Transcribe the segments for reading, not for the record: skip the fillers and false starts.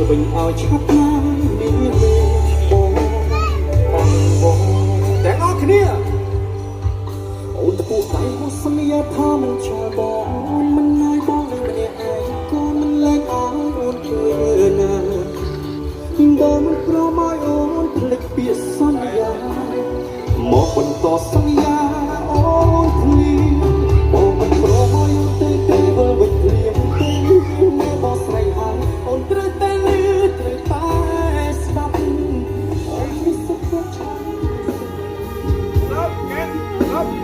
វិញឲ្យឆាប់ណាមានមេបងទាំងអស់គ្នាអូនពួកដៃមកសន្យាថាមិនឆាបងមិនណៃបងនឹងម្នាក់ឯងក៏មិនលែងឲ្យអូនធ្វើណាបងមិនព្រមឲ្យអូនភ្លេចពាក្យសន្យាមកបន្តសន្យាអូនភ្លីបងមិនព្រមឲ្យអូនទៅវិលវិញភ្លៀងតែបងស្រីហើយអូនត្រូវតែអ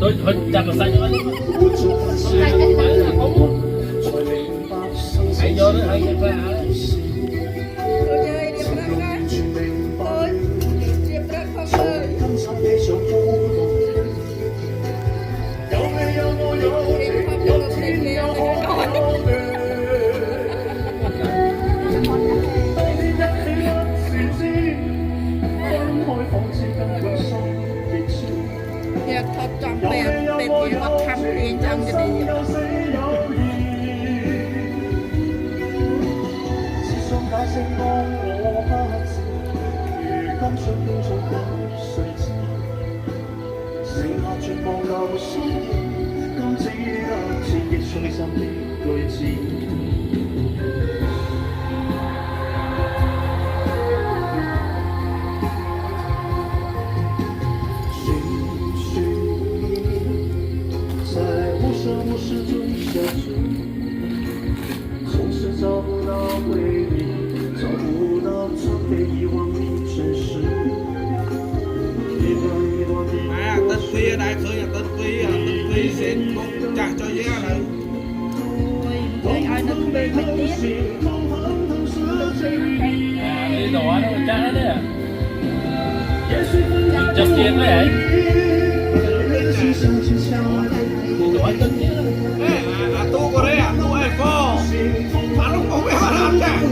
tôi chặt là xanh quá hãy vô đó hãy ra Việc thật chẳng bèn bèn thì nó thăm thì chẳng cái gì Tên Phi ở đây khởi là tên Phi sẽ cũng chặt cho giá này. Ôi ai nó cũng bị mất tiếc đi đồ nó chắc hết đấy à chặt tiền đấy ấy đồ tính chứ Tu có đấy à, tu ai có mà lúc không biết mà làm cả.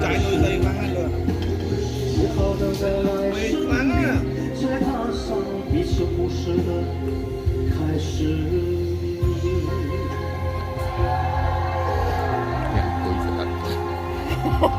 Chạy nuôi dây khoan hai lượt. Mấy khoan á. Yang tôi phải tắt